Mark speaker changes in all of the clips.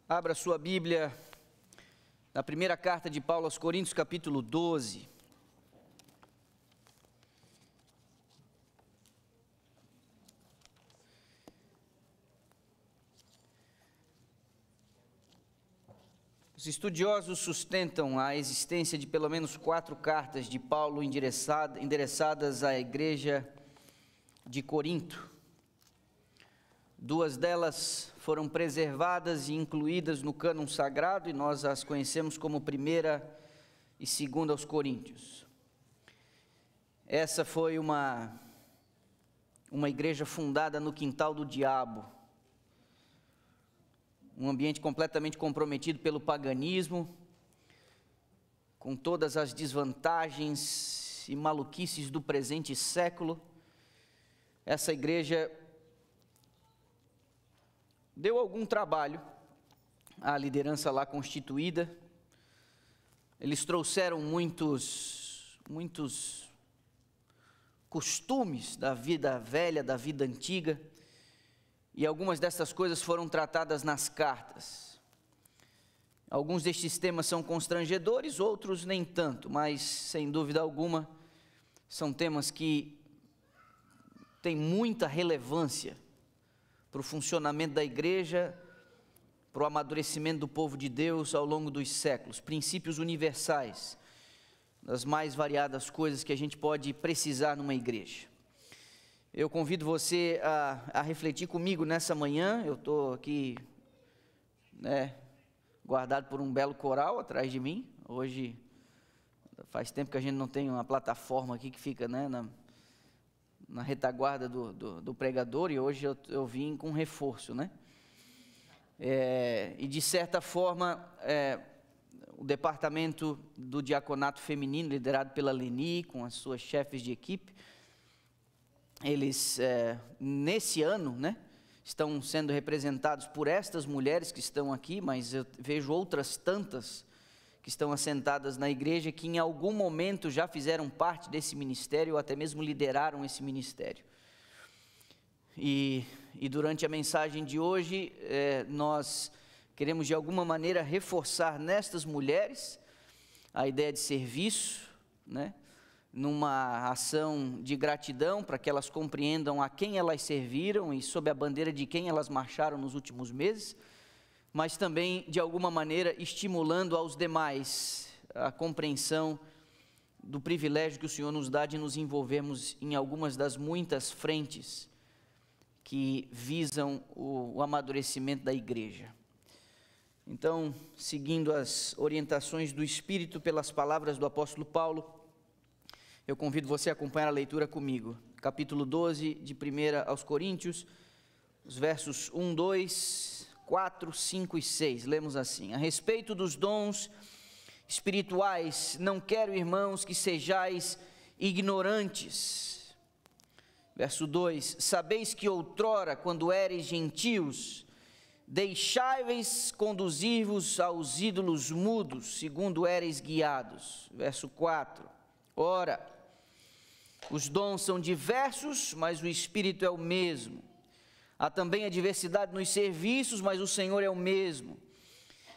Speaker 1: Abra sua Bíblia na primeira carta de Paulo aos Coríntios, capítulo 12. Os estudiosos sustentam a existência de pelo menos 4 cartas de Paulo endereçadas à igreja de Corinto. 2 delas foram preservadas e incluídas no cânon sagrado e nós as conhecemos como 1ª e 2ª aos Coríntios. Essa foi uma igreja fundada no quintal do diabo, um ambiente completamente comprometido pelo paganismo, com todas as desvantagens e maluquices do presente século. Essa igreja deu algum trabalho à liderança lá constituída. Eles trouxeram muitos costumes da vida velha, da vida antiga, e algumas dessas coisas foram tratadas nas cartas. Alguns destes temas são constrangedores, outros nem tanto, mas sem dúvida alguma são temas que têm muita relevância para o funcionamento da igreja, para o amadurecimento do povo de Deus ao longo dos séculos, princípios universais, das mais variadas coisas que a gente pode precisar numa igreja. Eu convido você a refletir comigo nessa manhã. Eu estou aqui, guardado por um belo coral atrás de mim. Hoje, faz tempo que a gente não tem uma plataforma aqui que fica, na retaguarda do pregador, e hoje eu vim com reforço, e de certa forma, o departamento do diaconato feminino, liderado pela Leni, com as suas chefes de equipe, eles, nesse ano, estão sendo representados por estas mulheres que estão aqui, mas eu vejo outras tantas que estão assentadas na igreja, que em algum momento já fizeram parte desse ministério, ou até mesmo lideraram esse ministério. E durante a mensagem de hoje, nós queremos de alguma maneira reforçar nestas mulheres a ideia de serviço, numa ação de gratidão, para que elas compreendam a quem elas serviram e sob a bandeira de quem elas marcharam nos últimos meses, mas também, de alguma maneira, estimulando aos demais a compreensão do privilégio que o Senhor nos dá de nos envolvermos em algumas das muitas frentes que visam o amadurecimento da igreja. Então, seguindo as orientações do Espírito pelas palavras do apóstolo Paulo, eu convido você a acompanhar a leitura comigo. Capítulo 12, de 1 aos Coríntios, os versos 1, 2, 4, 5 e 6, lemos assim: a respeito dos dons espirituais, não quero, irmãos, que sejais ignorantes. Verso 2: sabeis que outrora, quando éreis gentios, deixáveis conduzir-vos aos ídolos mudos, segundo éreis guiados. Verso 4: ora, os dons são diversos, mas o Espírito é o mesmo. Há também a diversidade nos serviços, mas o Senhor é o mesmo.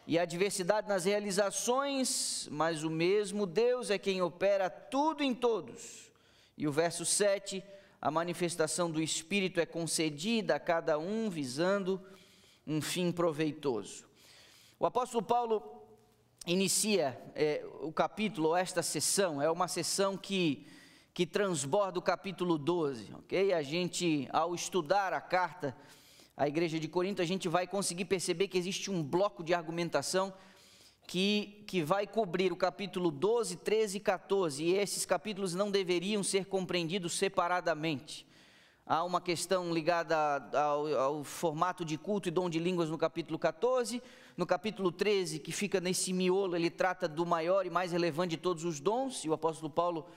Speaker 1: E há diversidade nas realizações, mas o mesmo Deus é quem opera tudo em todos. E o verso 7, a manifestação do Espírito é concedida a cada um, visando um fim proveitoso. O apóstolo Paulo inicia o capítulo, esta sessão, é uma sessão que transborda o capítulo 12, ok? A gente, ao estudar a carta à igreja de Corinto, a gente vai conseguir perceber que existe um bloco de argumentação que vai cobrir o capítulo 12, 13 e 14, e esses capítulos não deveriam ser compreendidos separadamente. Há uma questão ligada ao formato de culto e dom de línguas no capítulo 14, no capítulo 13, que fica nesse miolo, ele trata do maior e mais relevante de todos os dons, e o apóstolo Paulo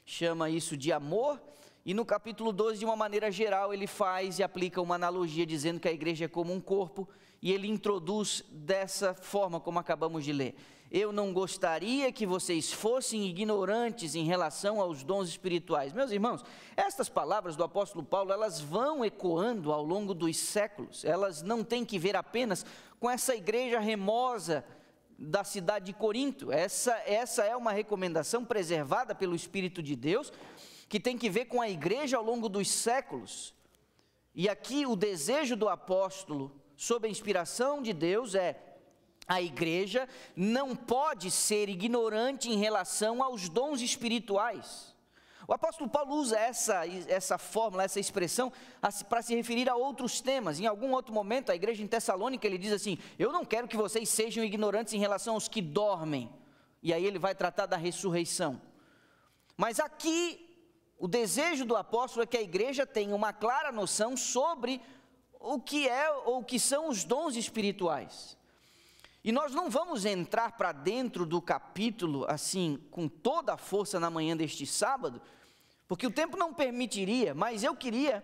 Speaker 1: chama isso de amor, E no capítulo 12, de uma maneira geral, ele faz e aplica uma analogia dizendo que a igreja é como um corpo, e ele introduz dessa forma como acabamos de ler. Eu não gostaria que vocês fossem ignorantes em relação aos dons espirituais. Meus irmãos, estas palavras do apóstolo Paulo, elas vão ecoando ao longo dos séculos. Elas não têm que ver apenas com essa igreja remosa da cidade de Corinto. Essa é uma recomendação preservada pelo Espírito de Deus, que tem que ver com a igreja ao longo dos séculos. E aqui o desejo do apóstolo, sob a inspiração de Deus, a igreja não pode ser ignorante em relação aos dons espirituais. O apóstolo Paulo usa essa fórmula, essa expressão, para se referir a outros temas. Em algum outro momento, a igreja em Tessalônica, ele diz assim: eu não quero que vocês sejam ignorantes em relação aos que dormem. E aí ele vai tratar da ressurreição. Mas aqui, o desejo do apóstolo é que a igreja tenha uma clara noção sobre o que é ou o que são os dons espirituais. E nós não vamos entrar para dentro do capítulo, assim, com toda a força na manhã deste sábado, porque o tempo não permitiria, mas eu queria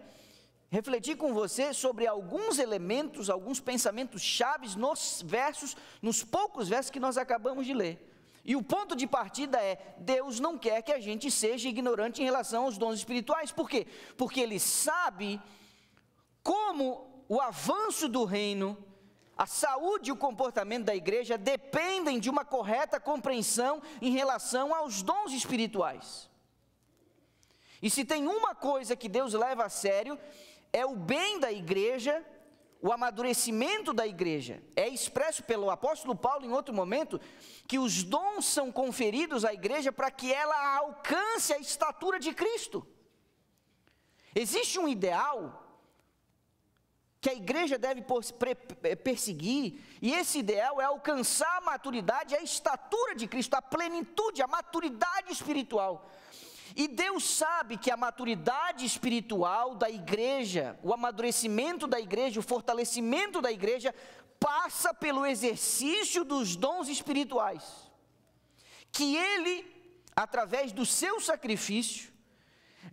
Speaker 1: refletir com você sobre alguns elementos, alguns pensamentos chaves nos poucos versos que nós acabamos de ler. E o ponto de partida é: Deus não quer que a gente seja ignorante em relação aos dons espirituais. Por quê? Porque Ele sabe como o avanço do reino, a saúde e o comportamento da igreja dependem de uma correta compreensão em relação aos dons espirituais. E se tem uma coisa que Deus leva a sério, é o bem da igreja, o amadurecimento da igreja. É expresso pelo apóstolo Paulo em outro momento, que os dons são conferidos à igreja para que ela alcance a estatura de Cristo. Existe um ideal que a igreja deve perseguir, e esse ideal é alcançar a maturidade, a estatura de Cristo, a plenitude, a maturidade espiritual. E Deus sabe que a maturidade espiritual da igreja, o amadurecimento da igreja, o fortalecimento da igreja, passa pelo exercício dos dons espirituais, que Ele, através do seu sacrifício,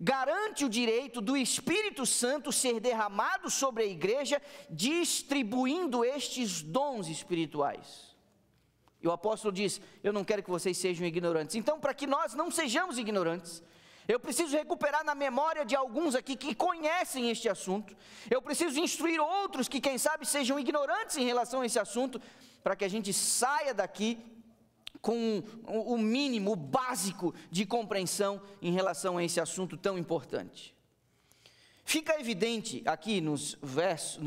Speaker 1: garante o direito do Espírito Santo ser derramado sobre a igreja, distribuindo estes dons espirituais. E o apóstolo diz: eu não quero que vocês sejam ignorantes. Então, para que nós não sejamos ignorantes, eu preciso recuperar na memória de alguns aqui que conhecem este assunto. Eu preciso instruir outros que, quem sabe, sejam ignorantes em relação a esse assunto, para que a gente saia daqui com o mínimo, o básico de compreensão em relação a esse assunto tão importante. Fica evidente aqui nos versos,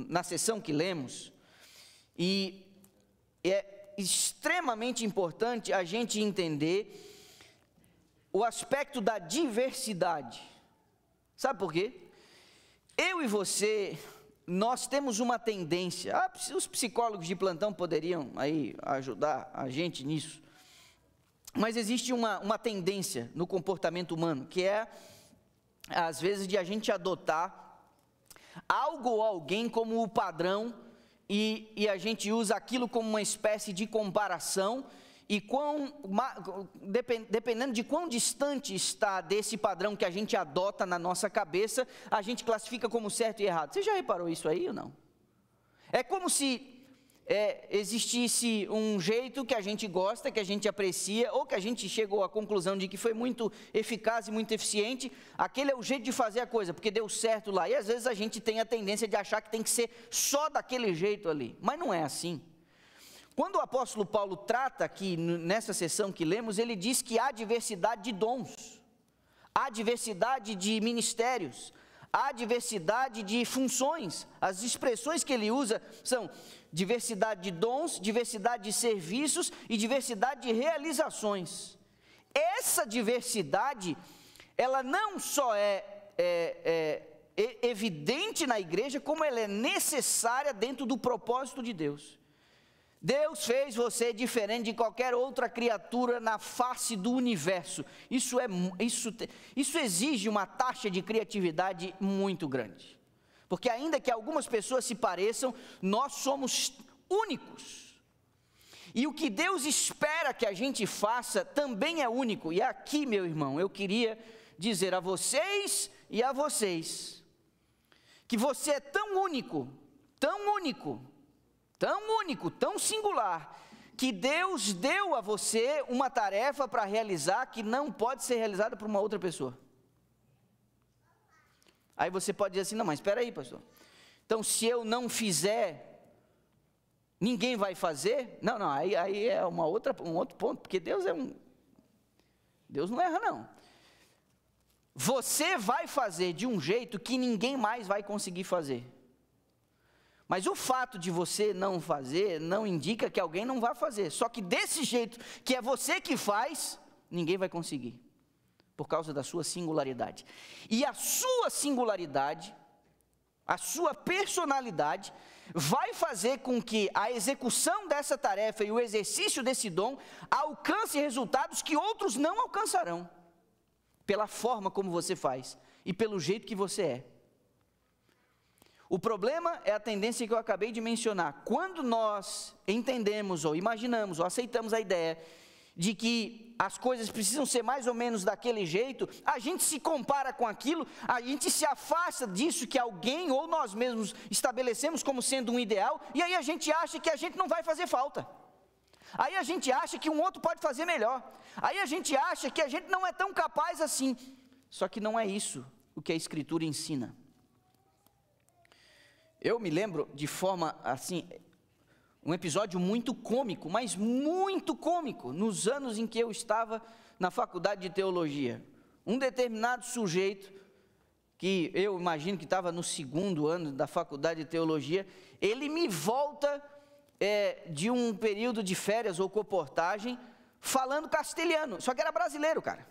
Speaker 1: na seção que lemos, e é extremamente importante a gente entender o aspecto da diversidade. Sabe por quê? Eu e você, nós temos uma tendência, os psicólogos de plantão poderiam aí ajudar a gente nisso, mas existe uma tendência no comportamento humano, que é, às vezes, de a gente adotar algo ou alguém como o padrão, e a gente usa aquilo como uma espécie de comparação, e dependendo de quão distante está desse padrão que a gente adota na nossa cabeça, a gente classifica como certo e errado. Você já reparou isso aí ou não? É como se existisse um jeito que a gente gosta, que a gente aprecia, ou que a gente chegou à conclusão de que foi muito eficaz e muito eficiente. Aquele é o jeito de fazer a coisa, porque deu certo lá. E às vezes a gente tem a tendência de achar que tem que ser só daquele jeito ali, mas não é assim. Quando o apóstolo Paulo trata aqui, nessa sessão que lemos, ele diz que há diversidade de dons, há diversidade de ministérios, há diversidade de funções. As expressões que ele usa são diversidade de dons, diversidade de serviços e diversidade de realizações. Essa diversidade, ela não só é evidente na igreja, como ela é necessária dentro do propósito de Deus. Deus fez você diferente de qualquer outra criatura na face do universo. Isso exige uma taxa de criatividade muito grande. Porque ainda que algumas pessoas se pareçam, nós somos únicos. E o que Deus espera que a gente faça também é único. E aqui, meu irmão, eu queria dizer a vocês e a vocês, que você é tão único, tão único, tão único, tão singular, que Deus deu a você uma tarefa para realizar que não pode ser realizada por uma outra pessoa. Aí você pode dizer assim, não, mas espera aí, pastor. Então, se eu não fizer, ninguém vai fazer? Não, aí é um outro ponto, porque Deus não erra, não. Você vai fazer de um jeito que ninguém mais vai conseguir fazer. Mas o fato de você não fazer, não indica que alguém não vai fazer. Só que desse jeito, que é você que faz, ninguém vai conseguir. Por causa da sua singularidade. E a sua singularidade, a sua personalidade, vai fazer com que a execução dessa tarefa e o exercício desse dom alcance resultados que outros não alcançarão. Pela forma como você faz e pelo jeito que você é. O problema é a tendência que eu acabei de mencionar. Quando nós entendemos, ou imaginamos, ou aceitamos a ideia de que as coisas precisam ser mais ou menos daquele jeito, a gente se compara com aquilo, a gente se afasta disso que alguém ou nós mesmos estabelecemos como sendo um ideal, e aí a gente acha que a gente não vai fazer falta. Aí a gente acha que um outro pode fazer melhor. Aí a gente acha que a gente não é tão capaz assim. Só que não é isso o que a Escritura ensina. Eu me lembro de forma assim, um episódio muito cômico, mas muito cômico, nos anos em que eu estava na faculdade de teologia. Um determinado sujeito, que eu imagino que estava no 2º ano da faculdade de teologia, ele me volta de um período de férias ou comportagem, falando castelhano, só que era brasileiro, cara.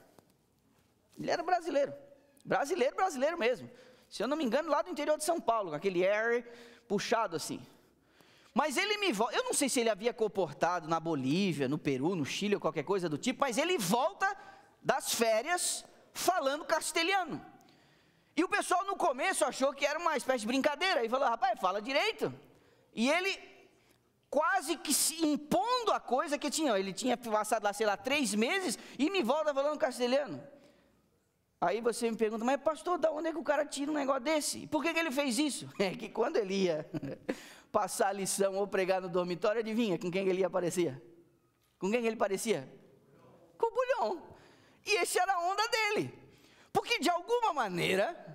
Speaker 1: Ele era brasileiro mesmo. Se eu não me engano, lá do interior de São Paulo, com aquele R puxado assim. Mas ele me volta, eu não sei se ele havia comportado na Bolívia, no Peru, no Chile ou qualquer coisa do tipo, mas ele volta das férias falando castelhano. E o pessoal no começo achou que era uma espécie de brincadeira, e falou, rapaz, fala direito. E ele quase que se impondo a coisa que tinha, ele tinha passado lá, sei lá, 3 meses, e me volta falando castelhano. Aí você me pergunta, mas pastor, da onde é que o cara tira um negócio desse? Por que ele fez isso? É que quando ele ia passar a lição ou pregar no dormitório, adivinha com quem ele ia aparecer? Com quem ele parecia? Com o Bulhão. E esse era a onda dele. Porque de alguma maneira,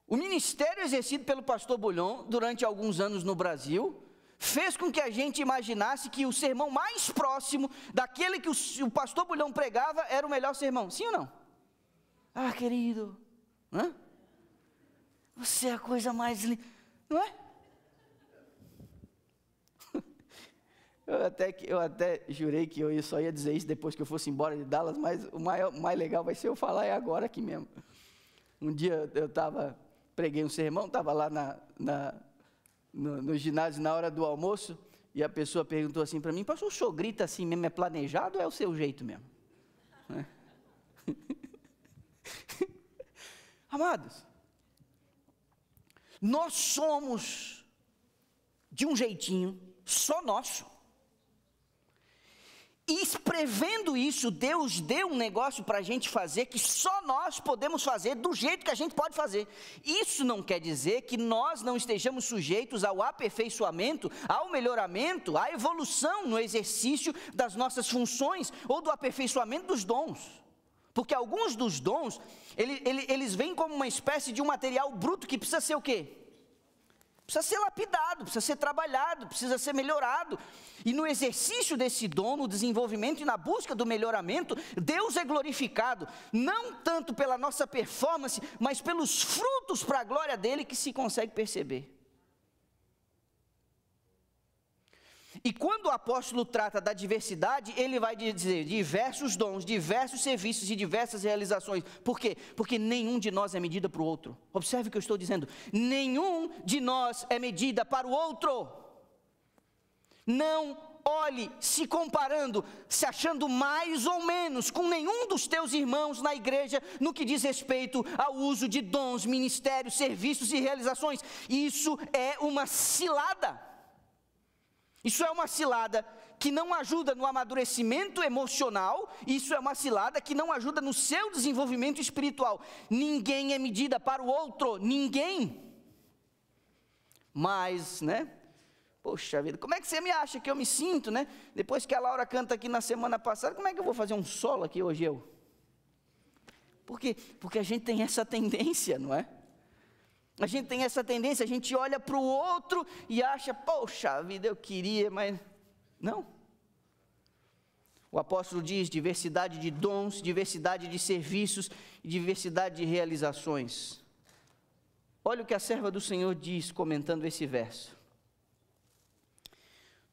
Speaker 1: o ministério exercido pelo pastor Bulhão durante alguns anos no Brasil fez com que a gente imaginasse que o sermão mais próximo daquele que o pastor Bulhão pregava era o melhor sermão. Sim ou não? Ah, querido, você é a coisa mais linda, não é? Eu até jurei que eu só ia dizer isso depois que eu fosse embora de Dallas, mas o mais legal vai ser eu falar agora aqui mesmo. Um dia eu preguei um sermão, estava lá no ginásio na hora do almoço, e a pessoa perguntou assim para mim, pastor, o senhor grita assim mesmo, é planejado ou é o seu jeito mesmo? Amados, nós somos de um jeitinho só nosso. E prevendo isso, Deus deu um negócio para a gente fazer que só nós podemos fazer do jeito que a gente pode fazer. Isso não quer dizer que nós não estejamos sujeitos ao aperfeiçoamento, ao melhoramento, à evolução no exercício das nossas funções ou do aperfeiçoamento dos dons. Porque alguns dos dons, eles vêm como uma espécie de um material bruto que precisa ser o quê? Precisa ser lapidado, precisa ser trabalhado, precisa ser melhorado. E no exercício desse dom, no desenvolvimento e na busca do melhoramento, Deus é glorificado, não tanto pela nossa performance, mas pelos frutos para a glória dele que se consegue perceber. E quando o apóstolo trata da diversidade, ele vai dizer diversos dons, diversos serviços e diversas realizações. Por quê? Porque nenhum de nós é medida para o outro. Observe o que eu estou dizendo. Nenhum de nós é medida para o outro. Não olhe se comparando, se achando mais ou menos com nenhum dos teus irmãos na igreja no que diz respeito ao uso de dons, ministérios, serviços e realizações. Isso é uma cilada. Isso é uma cilada que não ajuda no amadurecimento emocional, isso é uma cilada que não ajuda no seu desenvolvimento espiritual. Ninguém é medida para o outro, ninguém. Mas, né? Poxa vida, como é que você me acha que eu me sinto, né? Depois que a Laura canta aqui na semana passada, como é que eu vou fazer um solo aqui hoje eu? Por quê? Porque a gente tem essa tendência, não é? A gente tem essa tendência, a gente olha para o outro e acha, poxa vida, eu queria, mas não. O apóstolo diz diversidade de dons, diversidade de serviços e diversidade de realizações. Olha o que a serva do Senhor diz comentando esse verso.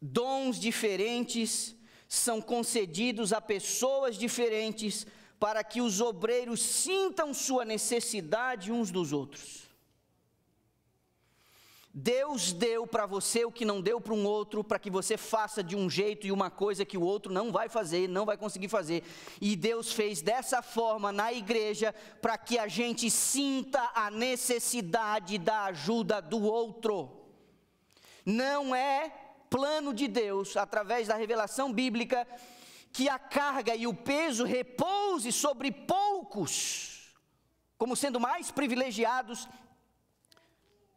Speaker 1: Dons diferentes são concedidos a pessoas diferentes para que os obreiros sintam sua necessidade uns dos outros. Deus deu para você o que não deu para um outro, para que você faça de um jeito e uma coisa que o outro não vai fazer, não vai conseguir fazer. E Deus fez dessa forma na igreja, para que a gente sinta a necessidade da ajuda do outro. Não é plano de Deus, através da revelação bíblica, que a carga e o peso repouse sobre poucos, como sendo mais privilegiados,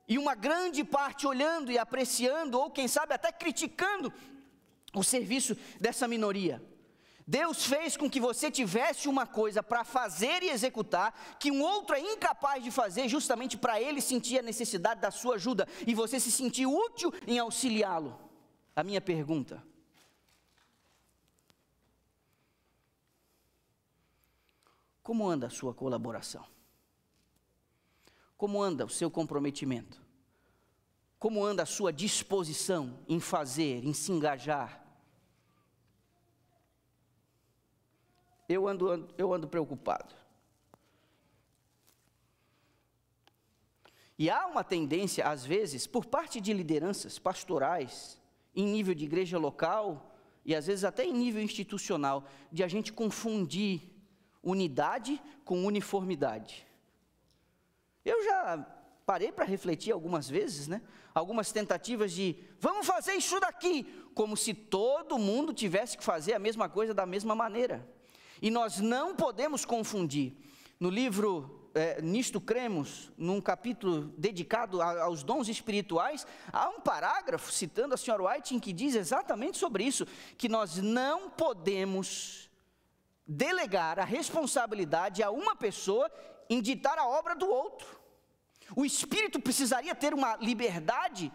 Speaker 1: e uma grande parte olhando e apreciando, ou quem sabe até criticando o serviço dessa minoria. Deus fez com que você tivesse uma coisa para fazer e executar, que um outro é incapaz de fazer, justamente para ele sentir a necessidade da sua ajuda, e você se sentir útil em auxiliá-lo. A minha pergunta: como anda a sua colaboração? Como anda o seu comprometimento? Como anda a sua disposição em fazer, em se engajar? Eu ando preocupado. E há uma tendência, às vezes, por parte de lideranças pastorais, em nível de igreja local, e às vezes até em nível institucional, de a gente confundir unidade com uniformidade. Eu já parei para refletir algumas vezes, né? Algumas tentativas de, vamos fazer isso daqui, como se todo mundo tivesse que fazer a mesma coisa da mesma maneira. E nós não podemos confundir. No livro Nisto Cremos, num capítulo dedicado aos dons espirituais, há um parágrafo citando a senhora White, que diz exatamente sobre isso, que nós não podemos delegar a responsabilidade a uma pessoa em ditar a obra do outro. O Espírito precisaria ter uma liberdade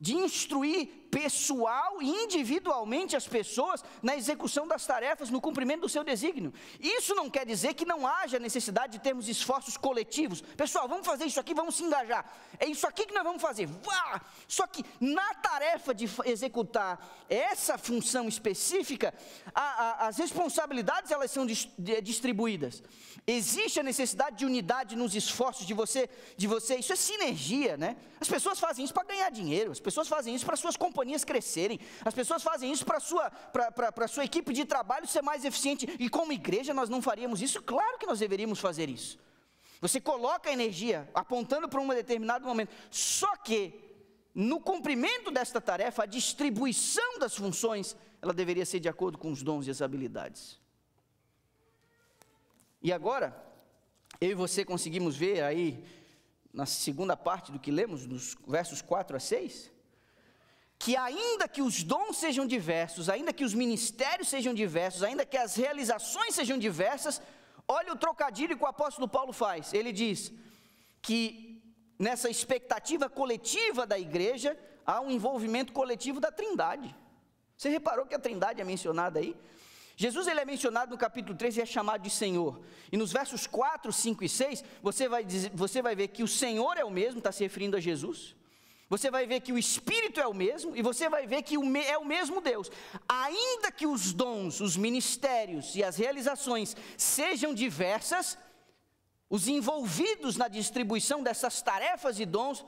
Speaker 1: de instruir pessoal e individualmente as pessoas na execução das tarefas, no cumprimento do seu desígnio. Isso não quer dizer que não haja necessidade de termos esforços coletivos. Pessoal, vamos fazer isso aqui, vamos se engajar. É isso aqui que nós vamos fazer. Vá! Só que na tarefa de executar essa função específica, as responsabilidades elas são distribuídas. Existe a necessidade de unidade nos esforços de você, isso é sinergia, né? As pessoas fazem isso para ganhar dinheiro, as pessoas fazem isso para suas companhias crescerem, as pessoas fazem isso para a sua equipe de trabalho ser mais eficiente, e como igreja nós não faríamos isso? Claro que nós deveríamos fazer isso. Você coloca a energia apontando para um determinado momento, só que no cumprimento desta tarefa, a distribuição das funções, ela deveria ser de acordo com os dons e as habilidades. E agora, eu e você conseguimos ver aí, na segunda parte do que lemos, dos versos 4 a 6, que ainda que os dons sejam diversos, ainda que os ministérios sejam diversos, ainda que as realizações sejam diversas, olha o trocadilho que o apóstolo Paulo faz. Ele diz que nessa expectativa coletiva da igreja, há um envolvimento coletivo da Trindade. Você reparou que a Trindade é mencionada aí? Jesus ele é mencionado no capítulo 3 e é chamado de Senhor. E nos versos 4, 5 e 6, você vai ver que o Senhor é o mesmo, está se referindo a Jesus. Você vai ver que o Espírito é o mesmo, e você vai ver que é o mesmo Deus. Ainda que os dons, os ministérios e as realizações sejam diversas, os envolvidos na distribuição dessas tarefas e dons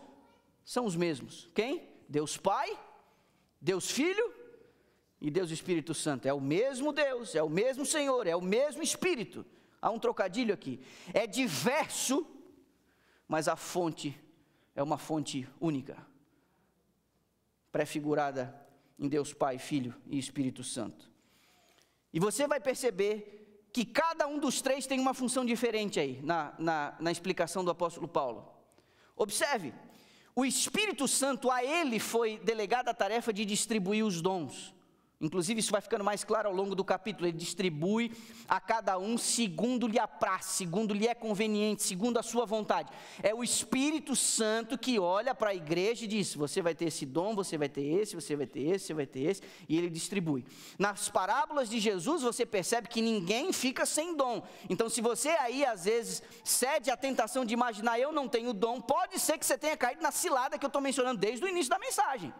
Speaker 1: são os mesmos. Quem? Deus Pai, Deus Filho e Deus Espírito Santo. É o mesmo Deus, é o mesmo Senhor, é o mesmo Espírito. Há um trocadilho aqui. É diverso, mas a fonte é uma fonte única, prefigurada em Deus Pai, Filho e Espírito Santo. E você vai perceber que cada um dos três tem uma função diferente aí, na explicação do apóstolo Paulo. Observe, o Espírito Santo, a ele foi delegada a tarefa de distribuir os dons. Inclusive isso vai ficando mais claro ao longo do capítulo. Ele distribui a cada um segundo lhe apraz, segundo lhe é conveniente, segundo a sua vontade. É o Espírito Santo que olha para a igreja e diz: você vai ter esse dom, você vai ter esse, você vai ter esse, você vai ter esse, e ele distribui. Nas parábolas de Jesus você percebe que ninguém fica sem dom. Então se você aí às vezes cede à tentação de imaginar: eu não tenho dom, pode ser que você tenha caído na cilada que eu estou mencionando desde o início da mensagem,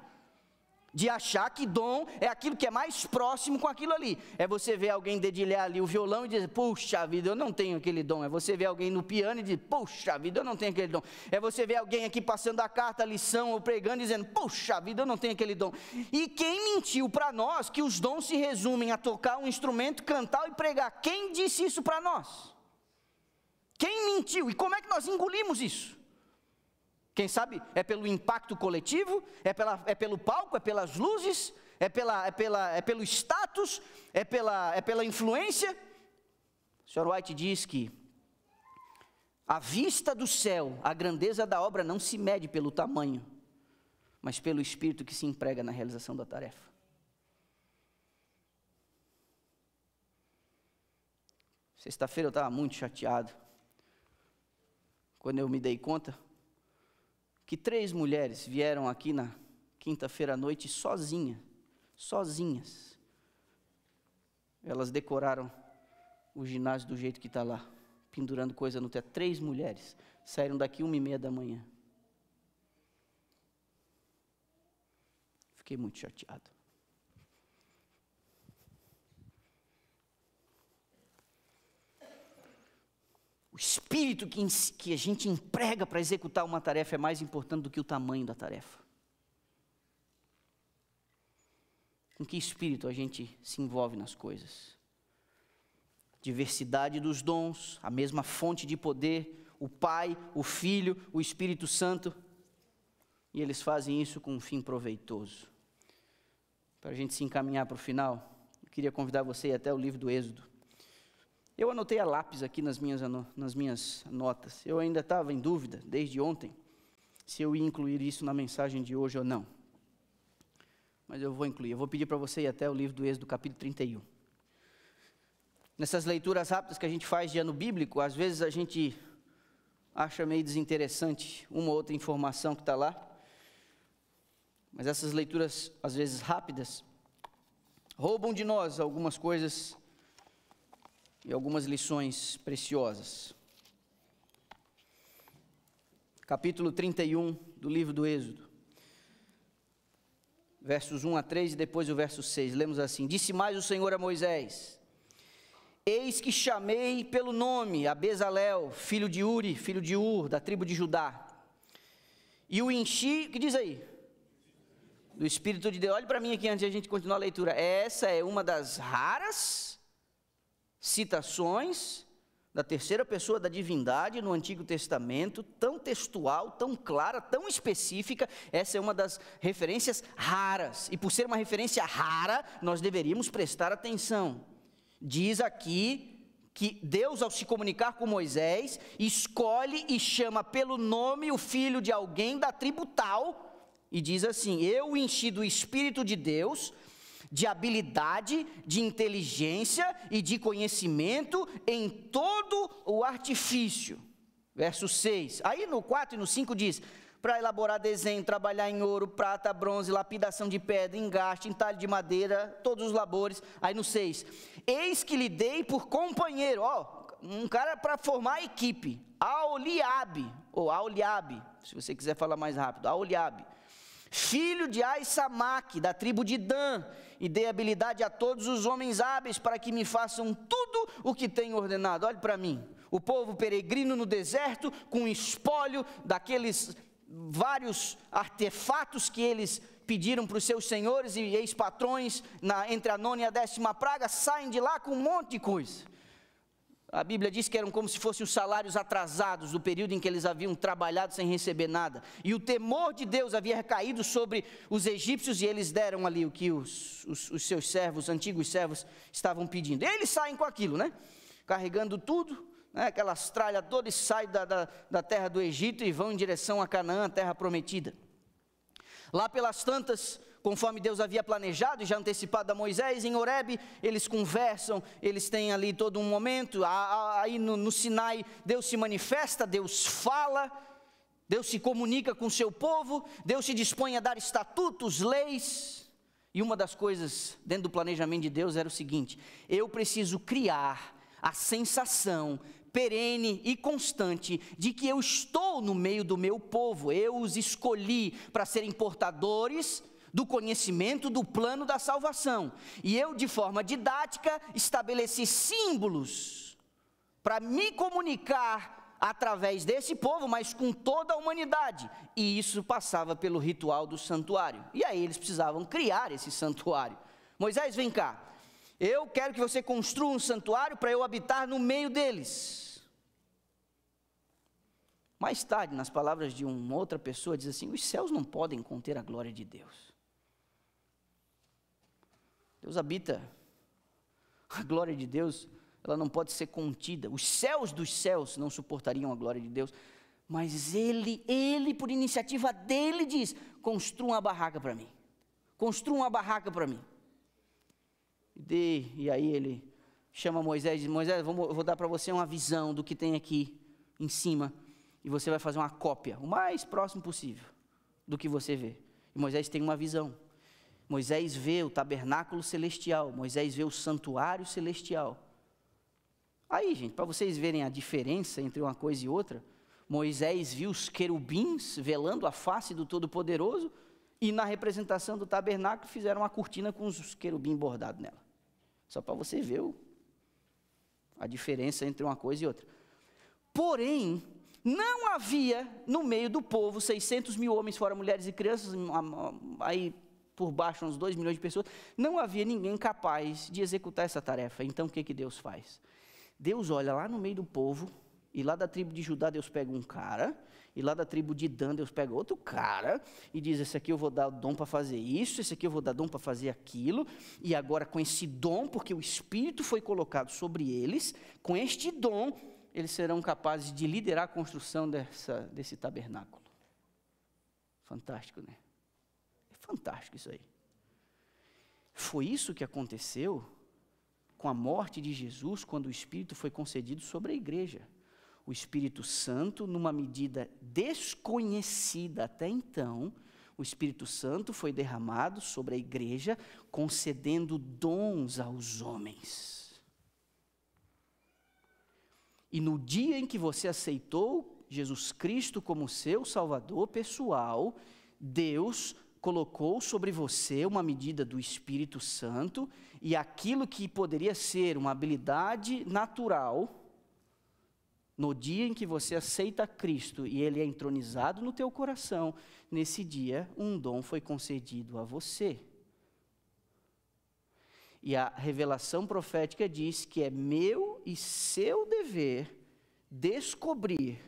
Speaker 1: de achar que dom é aquilo que é mais próximo com aquilo ali. É você ver alguém dedilhar ali o violão e dizer: puxa vida, eu não tenho aquele dom. É você ver alguém no piano e dizer: puxa vida, eu não tenho aquele dom. É você ver alguém aqui passando a carta, a lição ou pregando e dizendo: puxa vida, eu não tenho aquele dom. E quem mentiu para nós que os dons se resumem a tocar um instrumento, cantar e pregar? Quem disse isso para nós? Quem mentiu? E como é que nós engolimos isso? Quem sabe é pelo impacto coletivo, é pelo palco, é pelas luzes, é pelo status, é pela influência. O Sr. White diz que à vista do céu, a grandeza da obra não se mede pelo tamanho, mas pelo espírito que se emprega na realização da tarefa. Sexta-feira eu estava muito chateado, quando eu me dei conta que 3 mulheres vieram aqui na quinta-feira à noite sozinhas. Elas decoraram o ginásio do jeito que está lá, pendurando coisa no teto. 3 mulheres saíram daqui 1h30 da manhã. Fiquei muito chateado. O espírito que a gente emprega para executar uma tarefa é mais importante do que o tamanho da tarefa. Com que espírito a gente se envolve nas coisas? Diversidade dos dons, a mesma fonte de poder, o Pai, o Filho, o Espírito Santo, e eles fazem isso com um fim proveitoso. Para a gente se encaminhar para o final, eu queria convidar você a ir até o livro do Êxodo. Eu anotei a lápis aqui nas minhas notas. Eu ainda estava em dúvida, desde ontem, se eu ia incluir isso na mensagem de hoje ou não. Mas eu vou incluir. Eu vou pedir para você ir até o livro do Êxodo, capítulo 31. Nessas leituras rápidas que a gente faz de ano bíblico, às vezes a gente acha meio desinteressante uma ou outra informação que está lá. Mas essas leituras, às vezes rápidas, roubam de nós algumas coisas e algumas lições preciosas. Capítulo 31 do livro do Êxodo, versos 1 a 3 e depois o verso 6, lemos assim: disse mais o Senhor a Moisés: eis que chamei pelo nome a Bezalel, filho de Uri, filho de Ur, da tribo de Judá, e o enchi, o que diz aí? Do Espírito de Deus. Olhe para mim aqui antes de a gente continuar a leitura. Essa é uma das raras citações da terceira pessoa da divindade no Antigo Testamento, tão textual, tão clara, tão específica. Essa é uma das referências raras, e por ser uma referência rara, nós deveríamos prestar atenção. Diz aqui que Deus, ao se comunicar com Moisés, escolhe e chama pelo nome o filho de alguém da tribo tal, e diz assim: eu o enchi do Espírito de Deus, de habilidade, de inteligência e de conhecimento em todo o artifício. Verso 6. Aí no 4 e no 5 diz: para elaborar desenho, trabalhar em ouro, prata, bronze, lapidação de pedra, engaste, entalhe de madeira, todos os labores. Aí no 6, eis que lhe dei por companheiro, um cara para formar a equipe, Aholiabe, ou Aholiabe, se você quiser falar mais rápido, Aholiabe, filho de Aissamaque, da tribo de Dan, e dei habilidade a todos os homens hábeis para que me façam tudo o que tenho ordenado. Olhe para mim, o povo peregrino no deserto, com espólio daqueles vários artefatos que eles pediram para os seus senhores e ex-patrões, entre a 9ª e a 10ª praga, saem de lá com um monte de coisa. A Bíblia diz que eram como se fossem os salários atrasados do período em que eles haviam trabalhado sem receber nada. E o temor de Deus havia recaído sobre os egípcios e eles deram ali o que os seus servos, antigos servos, estavam pedindo. E eles saem com aquilo, né? Carregando tudo, né? Aquelas tralhas todas, saem da terra do Egito e vão em direção a Canaã, a terra prometida. Lá pelas tantas, conforme Deus havia planejado e já antecipado a Moisés, em Horebe, eles conversam, eles têm ali todo um momento, aí no Sinai, Deus se manifesta, Deus fala, Deus se comunica com o seu povo, Deus se dispõe a dar estatutos, leis, e uma das coisas dentro do planejamento de Deus era o seguinte: eu preciso criar a sensação perene e constante de que eu estou no meio do meu povo, eu os escolhi para serem portadores do conhecimento do plano da salvação, e eu de forma didática estabeleci símbolos para me comunicar através desse povo, mas com toda a humanidade, e isso passava pelo ritual do santuário, e aí eles precisavam criar esse santuário. Moisés, vem cá, eu quero que você construa um santuário para eu habitar no meio deles. Mais tarde, nas palavras de uma outra pessoa, diz assim: os céus não podem conter a glória de Deus. Deus habita, a glória de Deus, ela não pode ser contida. Os céus dos céus não suportariam a glória de Deus, mas Ele por iniciativa dEle diz: construa uma barraca para mim, construa uma barraca para mim. E aí ele chama Moisés e diz: Moisés, eu vou dar para você uma visão do que tem aqui em cima, e você vai fazer uma cópia, o mais próximo possível do que você vê. E Moisés tem uma visão. Moisés vê o tabernáculo celestial, Moisés vê o santuário celestial. Aí, gente, para vocês verem a diferença entre uma coisa e outra, Moisés viu os querubins velando a face do Todo-Poderoso, e na representação do tabernáculo fizeram uma cortina com os querubins bordados nela. Só para você ver a diferença entre uma coisa e outra. Porém, não havia no meio do povo 600 mil homens, fora mulheres e crianças, aí por baixo uns 2 milhões de pessoas, não havia ninguém capaz de executar essa tarefa. Então o que Deus faz? Deus olha lá no meio do povo, e lá da tribo de Judá Deus pega um cara, e lá da tribo de Dan Deus pega outro cara, e diz: esse aqui eu vou dar dom para fazer isso, esse aqui eu vou dar dom para fazer aquilo, e agora com esse dom, porque o Espírito foi colocado sobre eles, com este dom, eles serão capazes de liderar a construção desse tabernáculo. Fantástico, né? É fantástico isso aí. Foi isso que aconteceu com a morte de Jesus, quando o Espírito foi concedido sobre a igreja. O Espírito Santo, numa medida desconhecida até então, o Espírito Santo foi derramado sobre a igreja, concedendo dons aos homens. E no dia em que você aceitou Jesus Cristo como seu Salvador pessoal, Deus colocou sobre você uma medida do Espírito Santo, e aquilo que poderia ser uma habilidade natural, no dia em que você aceita Cristo e Ele é entronizado no teu coração, nesse dia um dom foi concedido a você. E a revelação profética diz que é meu e seu dever descobrir,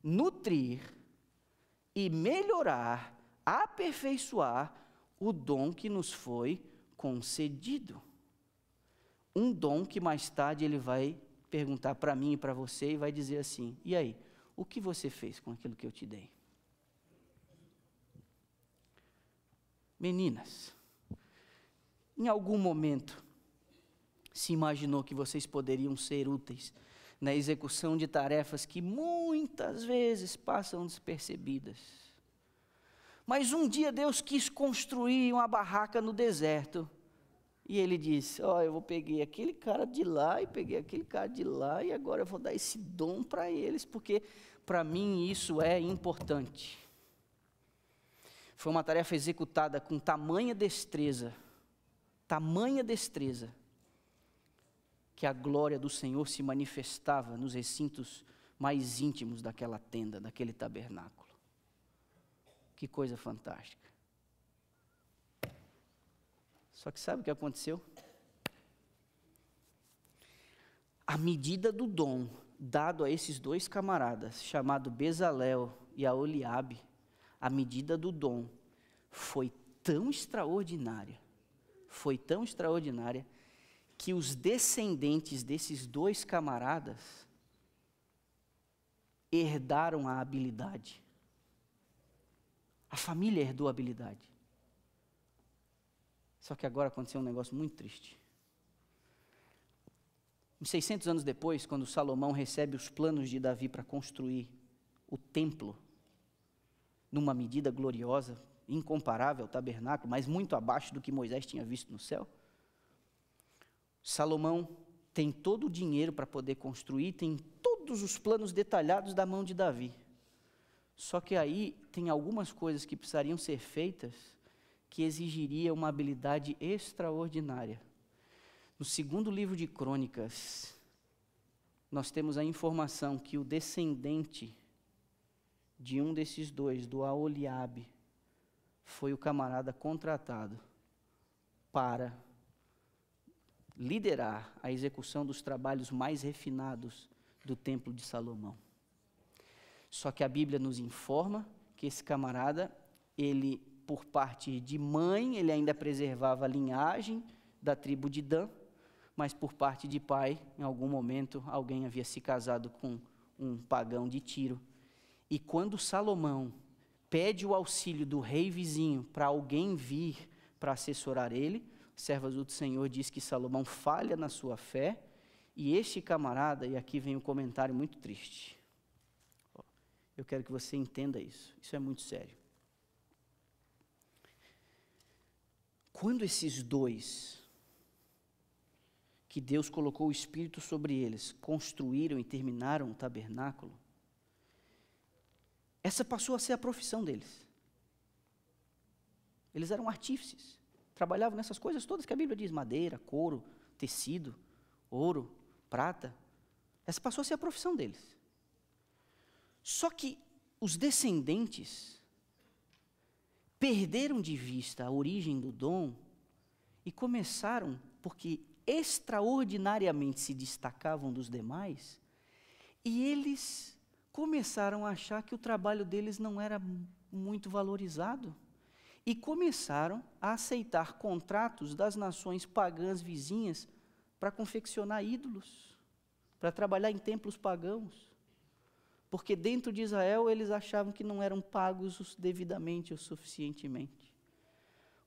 Speaker 1: nutrir e melhorar, aperfeiçoar o dom que nos foi concedido. Um dom que mais tarde Ele vai perguntar para mim e para você e vai dizer assim: e aí, o que você fez com aquilo que eu te dei? Meninas, em algum momento se imaginou que vocês poderiam ser úteis na execução de tarefas que muitas vezes passam despercebidas? Mas um dia Deus quis construir uma barraca no deserto, e Ele disse: eu peguei aquele cara de lá e peguei aquele cara de lá, e agora eu vou dar esse dom para eles, porque para mim isso é importante. Foi uma tarefa executada com tamanha destreza, que a glória do Senhor se manifestava nos recintos mais íntimos daquela tenda, daquele tabernáculo. Que coisa fantástica. Só que sabe o que aconteceu? a medida do dom dado a esses dois camaradas, chamado Bezalel e Aholiabe, a medida do dom foi tão extraordinária, que os descendentes desses dois camaradas herdaram a habilidade. A família herdou a habilidade. Só que agora aconteceu um negócio muito triste. Uns 600 anos depois, quando Salomão recebe os planos de Davi para construir o templo, numa medida gloriosa, incomparável ao tabernáculo, mas muito abaixo do que Moisés tinha visto no céu, Salomão tem todo o dinheiro para poder construir, tem todos os planos detalhados da mão de Davi. Só que aí tem algumas coisas que precisariam ser feitas que exigiria uma habilidade extraordinária. No segundo livro de Crônicas, nós temos a informação que o descendente de um desses dois, do Aholiabe, foi o camarada contratado para liderar a execução dos trabalhos mais refinados do Templo de Salomão. Só que a Bíblia nos informa que esse camarada, ele, por parte de mãe, ele ainda preservava a linhagem da tribo de Dan, mas por parte de pai, em algum momento, alguém havia se casado com um pagão de Tiro. E quando Salomão pede o auxílio do rei vizinho para alguém vir para assessorar ele, o servo do Senhor diz que Salomão falha na sua fé, e este camarada, e aqui vem um comentário muito triste. Eu quero que você entenda isso é muito sério. Quando esses dois, que Deus colocou o Espírito sobre eles, construíram e terminaram o tabernáculo, essa passou a ser a profissão deles. Eles eram artífices, trabalhavam nessas coisas todas que a Bíblia diz, madeira, couro, tecido, ouro, prata. Essa passou a ser a profissão deles. Só que os descendentes perderam de vista a origem do dom e começaram, porque extraordinariamente se destacavam dos demais, e eles começaram a achar que o trabalho deles não era muito valorizado, e começaram a aceitar contratos das nações pagãs vizinhas para confeccionar ídolos, para trabalhar em templos pagãos, porque dentro de Israel eles achavam que não eram pagos devidamente ou suficientemente.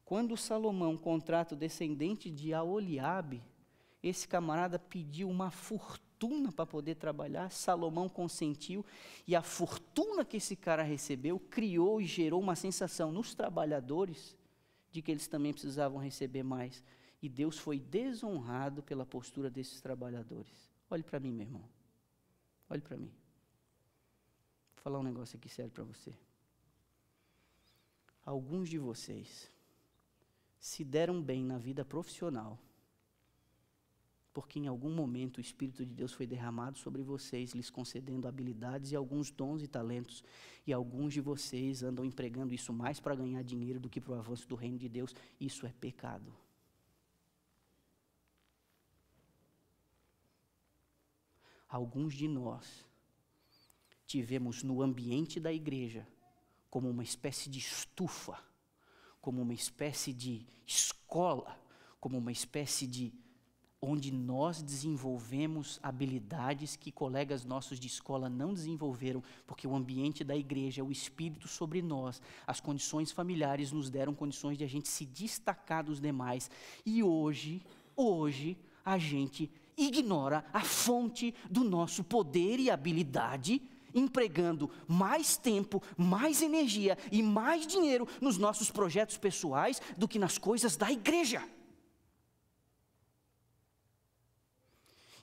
Speaker 1: Quando Salomão contrata o descendente de Aholiabe, esse camarada pediu uma fortuna para poder trabalhar, Salomão consentiu, e a fortuna que esse cara recebeu criou e gerou uma sensação nos trabalhadores de que eles também precisavam receber mais. E Deus foi desonrado pela postura desses trabalhadores. Olhe para mim, meu irmão. Olhe para mim. Vou falar um negócio aqui sério para você. Alguns de vocês se deram bem na vida profissional, porque em algum momento o Espírito de Deus foi derramado sobre vocês, lhes concedendo habilidades e alguns dons e talentos, e alguns de vocês andam empregando isso mais para ganhar dinheiro do que para o avanço do reino de Deus. Isso é pecado. Alguns de nós tivemos no ambiente da igreja como uma espécie de estufa, como uma espécie de escola, como uma espécie de onde nós desenvolvemos habilidades que colegas nossos de escola não desenvolveram, porque o ambiente da igreja, o Espírito sobre nós, as condições familiares nos deram condições de a gente se destacar dos demais, e hoje a gente ignora a fonte do nosso poder e habilidade, empregando mais tempo, mais energia e mais dinheiro nos nossos projetos pessoais do que nas coisas da igreja.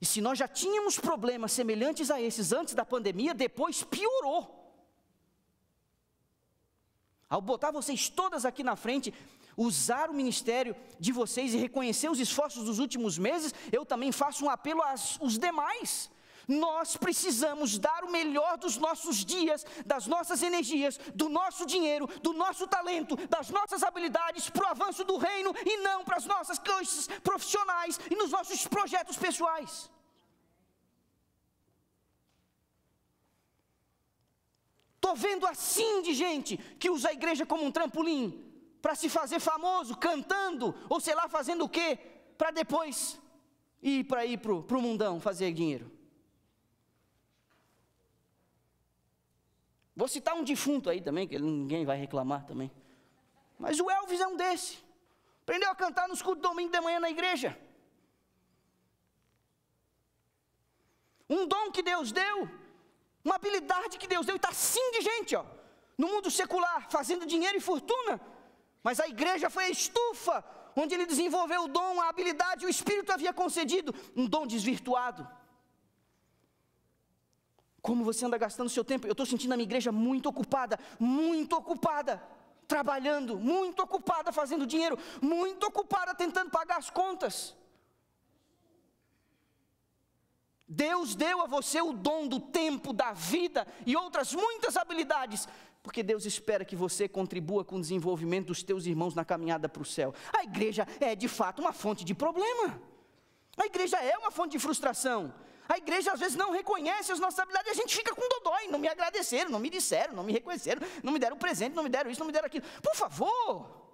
Speaker 1: E se nós já tínhamos problemas semelhantes a esses antes da pandemia, depois piorou. Ao botar vocês todas aqui na frente, usar o ministério de vocês e reconhecer os esforços dos últimos meses, eu também faço um apelo aos demais. Nós precisamos dar o melhor dos nossos dias, das nossas energias, do nosso dinheiro, do nosso talento, das nossas habilidades para o avanço do reino e não para as nossas coisas profissionais e nos nossos projetos pessoais.
Speaker 2: Estou vendo assim de gente que usa a igreja como um trampolim para se fazer famoso, cantando, ou sei lá, fazendo o quê, para depois ir para o mundão fazer dinheiro. Vou citar um defunto aí também, que ninguém vai reclamar também. Mas o Elvis é um desse. Aprendeu a cantar nos cultos de domingo de manhã na igreja. Um dom que Deus deu, uma habilidade que Deus deu, e está assim de gente, ó, no mundo secular, fazendo dinheiro e fortuna. Mas a igreja foi a estufa onde ele desenvolveu o dom, a habilidade, o Espírito havia concedido, um dom desvirtuado. Como você anda gastando seu tempo? Eu estou sentindo a minha igreja muito ocupada, trabalhando, muito ocupada fazendo dinheiro, muito ocupada tentando pagar as contas. Deus deu a você o dom do tempo, da vida e outras muitas habilidades, porque Deus espera que você contribua com o desenvolvimento dos teus irmãos na caminhada para o céu. A igreja é de fato uma fonte de problema, a igreja é uma fonte de frustração. A igreja às vezes não reconhece as nossas habilidades e a gente fica com dodói, não me agradeceram, não me disseram, não me reconheceram, não me deram presente, não me deram isso, não me deram aquilo. Por favor,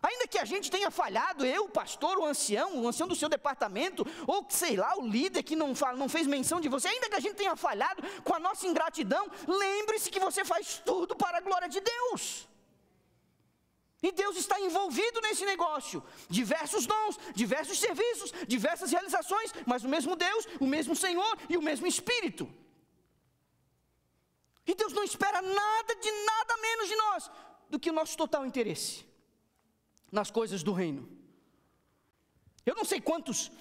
Speaker 2: ainda que a gente tenha falhado, eu, o pastor, o ancião do seu departamento, ou sei lá, o líder que não fez menção de você, ainda que a gente tenha falhado com a nossa ingratidão, lembre-se que você faz tudo para a glória de Deus. E Deus está envolvido nesse negócio, diversos dons, diversos serviços, diversas realizações, mas o mesmo Deus, o mesmo Senhor e o mesmo Espírito. E Deus não espera nada menos de nós, do que o nosso total interesse nas coisas do reino. Eu não sei quantos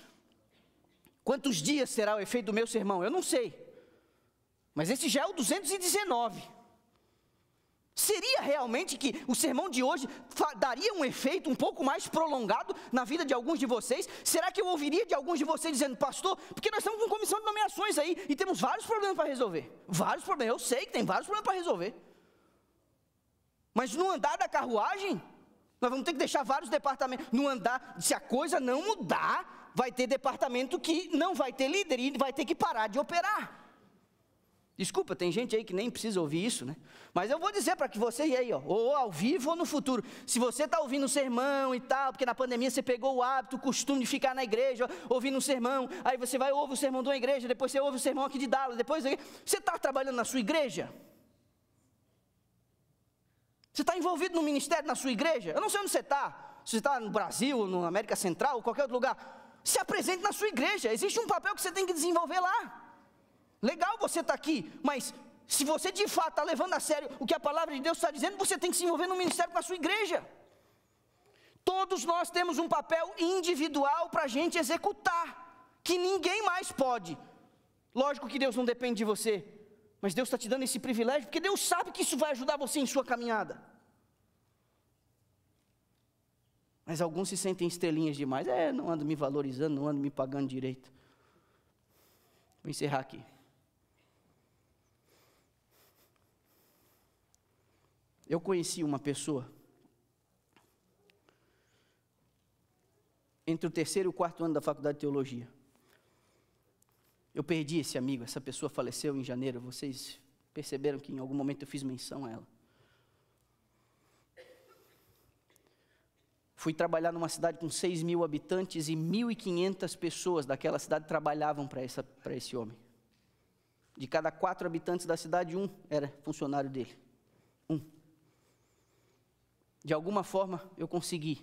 Speaker 2: dias será o efeito do meu sermão, eu não sei, mas esse já é o 219. Seria realmente que o sermão de hoje daria um efeito um pouco mais prolongado na vida de alguns de vocês? Será que eu ouviria de alguns de vocês dizendo, pastor, porque nós estamos com comissão de nomeações aí, e temos vários problemas para resolver, vários problemas, eu sei que tem vários problemas para resolver, mas no andar da carruagem, nós vamos ter que deixar vários departamentos, no andar, se a coisa não mudar, vai ter departamento que não vai ter líder, e vai ter que parar de operar. Desculpa, tem gente aí que nem precisa ouvir isso, né? Mas eu vou dizer para que você aí, ó, ou ao vivo ou no futuro, se você está ouvindo um sermão e tal, porque na pandemia você pegou o hábito, o costume de ficar na igreja, ouvindo um sermão, aí você vai ouvir o sermão de uma igreja, depois você ouve o sermão aqui de Dallas, depois você está trabalhando na sua igreja? Você está envolvido no ministério na sua igreja? Eu não sei onde você está, se você está no Brasil, na América Central, ou qualquer outro lugar, se apresente na sua igreja, existe um papel que você tem que desenvolver lá. Legal você estar aqui, mas se você de fato está levando a sério o que a palavra de Deus está dizendo, você tem que se envolver no ministério com a sua igreja. Todos nós temos um papel individual para a gente executar, que ninguém mais pode. Lógico que Deus não depende de você, mas Deus está te dando esse privilégio, porque Deus sabe que isso vai ajudar você em sua caminhada. Mas alguns se sentem estrelinhas demais, não ando me valorizando, não ando me pagando direito. Vou encerrar aqui. Eu conheci uma pessoa, entre o 3º e o 4º ano da faculdade de teologia. Eu perdi esse amigo, essa pessoa faleceu em janeiro, vocês perceberam que em algum momento eu fiz menção a ela. Fui trabalhar numa cidade com 6.000 habitantes e 1.500 pessoas daquela cidade trabalhavam para esse homem. De cada 4 habitantes da cidade, 1 era funcionário dele. 1. De alguma forma eu consegui.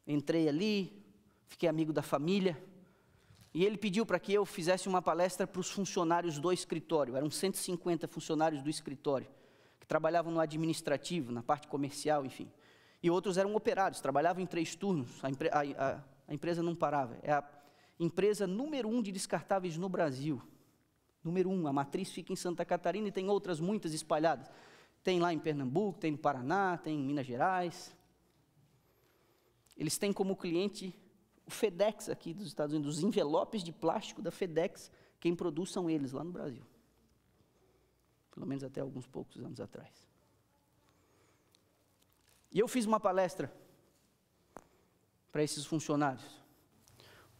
Speaker 2: Entrei ali, fiquei amigo da família, e ele pediu para que eu fizesse uma palestra para os funcionários do escritório. Eram 150 funcionários do escritório, que trabalhavam no administrativo, na parte comercial, enfim. E outros eram operários, trabalhavam em 3 turnos, a empresa não parava. É a empresa número 1 de descartáveis no Brasil. Número 1, a matriz fica em Santa Catarina e tem outras muitas espalhadas. Tem lá em Pernambuco, tem no Paraná, tem em Minas Gerais. Eles têm como cliente o FedEx aqui dos Estados Unidos, os envelopes de plástico da FedEx, quem produz são eles lá no Brasil. Pelo menos até alguns poucos anos atrás. E eu fiz uma palestra para esses funcionários.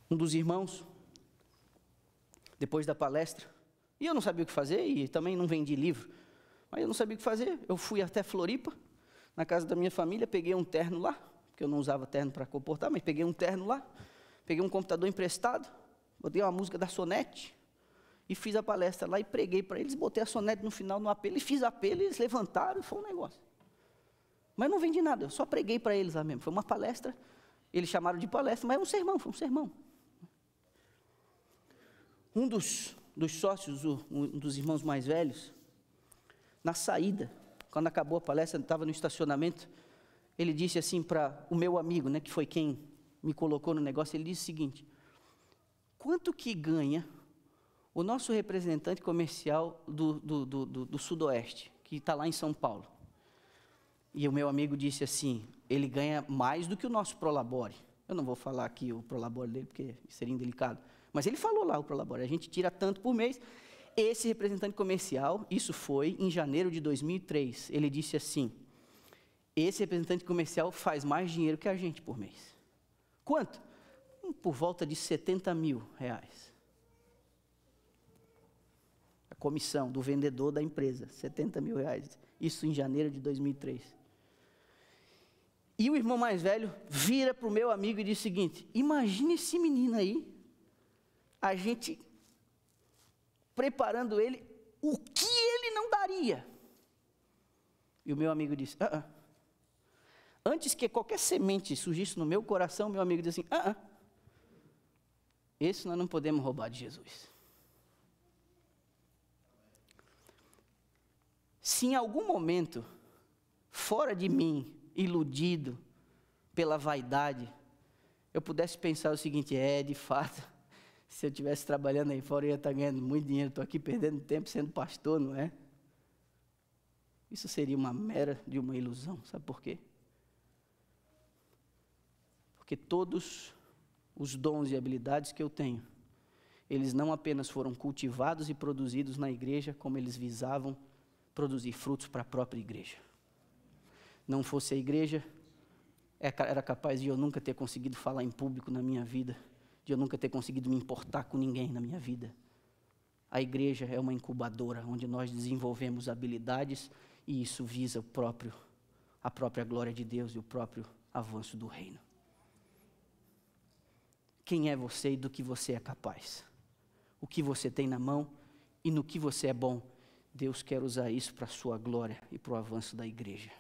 Speaker 2: Um dos irmãos, depois da palestra, e eu não sabia o que fazer e também não vendi livro, Aí eu não sabia o que fazer, eu fui até Floripa, na casa da minha família, peguei um terno lá, porque eu não usava terno para comportar, mas peguei um terno lá, peguei um computador emprestado, botei uma música da Sonete, e fiz a palestra lá e preguei para eles, botei a Sonete no final no apelo, e fiz apelo, e eles levantaram, e foi um negócio. Mas não vendi nada, eu só preguei para eles lá mesmo, foi uma palestra, eles chamaram de palestra, mas foi um sermão. Um dos sócios, um dos irmãos mais velhos, na saída, quando acabou a palestra, estava no estacionamento, ele disse assim para o meu amigo, né, que foi quem me colocou no negócio, ele disse o seguinte: quanto que ganha o nosso representante comercial do Sudoeste, que está lá em São Paulo? E o meu amigo disse assim: ele ganha mais do que o nosso Prolabore. Eu não vou falar aqui o Prolabore dele, porque seria indelicado, mas ele falou lá o Prolabore, a gente tira tanto por mês. Esse representante comercial, isso foi em janeiro de 2003, ele disse assim: esse representante comercial faz mais dinheiro que a gente por mês. Quanto? Por volta de R$70 mil. A comissão do vendedor da empresa, R$70 mil. Isso em janeiro de 2003. E o irmão mais velho vira para o meu amigo e diz o seguinte: imagine esse menino aí, a gente preparando ele, o que ele não daria? E o meu amigo disse: antes que qualquer semente surgisse no meu coração, meu amigo disse assim: esse nós não podemos roubar de Jesus. Se em algum momento, fora de mim, iludido pela vaidade, eu pudesse pensar o seguinte: de fato, se eu estivesse trabalhando aí fora, eu ia estar ganhando muito dinheiro, estou aqui perdendo tempo sendo pastor, não é? Isso seria uma mera de uma ilusão, sabe por quê? Porque todos os dons e habilidades que eu tenho, eles não apenas foram cultivados e produzidos na igreja, como eles visavam produzir frutos para a própria igreja. Não fosse a igreja, era capaz de eu nunca ter conseguido falar em público na minha vida, de eu nunca ter conseguido me importar com ninguém na minha vida. A igreja é uma incubadora, onde nós desenvolvemos habilidades, e isso visa a própria glória de Deus e o próprio avanço do reino. Quem é você e do que você é capaz? O que você tem na mão e no que você é bom? Deus quer usar isso para a sua glória e para o avanço da igreja.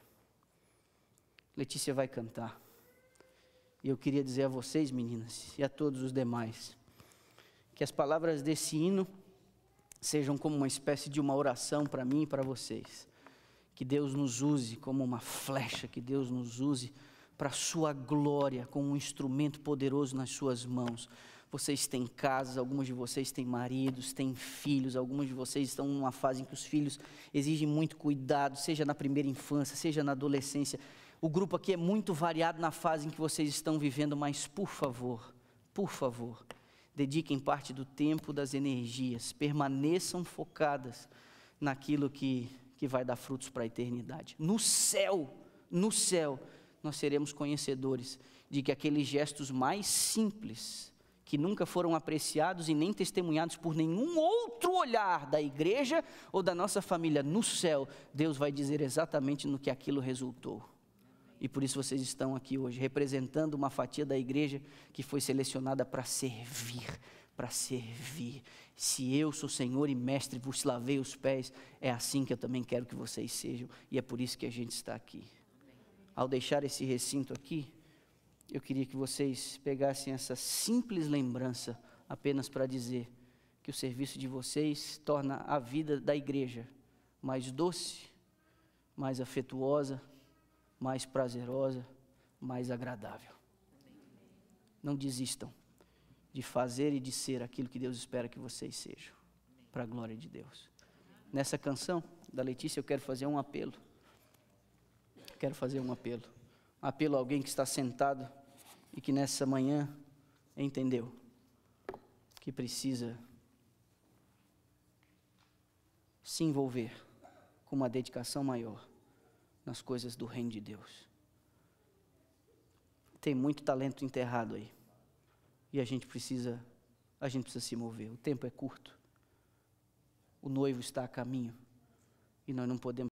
Speaker 2: Letícia vai cantar. E eu queria dizer a vocês, meninas, e a todos os demais, que as palavras desse hino sejam como uma espécie de uma oração para mim e para vocês. Que Deus nos use como uma flecha, que Deus nos use para a sua glória, como um instrumento poderoso nas suas mãos. Vocês têm casas, alguns de vocês têm maridos, têm filhos, alguns de vocês estão numa fase em que os filhos exigem muito cuidado, seja na primeira infância, seja na adolescência. O grupo aqui é muito variado na fase em que vocês estão vivendo, mas por favor, dediquem parte do tempo, das energias, permaneçam focadas naquilo que vai dar frutos para a eternidade. No céu, nós seremos conhecedores de que aqueles gestos mais simples, que nunca foram apreciados e nem testemunhados por nenhum outro olhar da igreja ou da nossa família, no céu, Deus vai dizer exatamente no que aquilo resultou. E por isso vocês estão aqui hoje, representando uma fatia da igreja que foi selecionada para servir. Se eu sou Senhor e Mestre, vos lavei os pés, é assim que eu também quero que vocês sejam. E é por isso que a gente está aqui. Ao deixar esse recinto aqui, eu queria que vocês pegassem essa simples lembrança apenas para dizer que o serviço de vocês torna a vida da igreja mais doce, mais afetuosa, mais prazerosa, mais agradável. Não desistam de fazer e de ser aquilo que Deus espera que vocês sejam, para a glória de Deus. Nessa canção da Letícia eu quero fazer um apelo. Um apelo a alguém que está sentado e que nessa manhã entendeu que precisa se envolver com uma dedicação maior nas coisas do reino de Deus. Tem muito talento enterrado aí. E a gente precisa se mover. O tempo é curto. O noivo está a caminho.
Speaker 1: E nós não podemos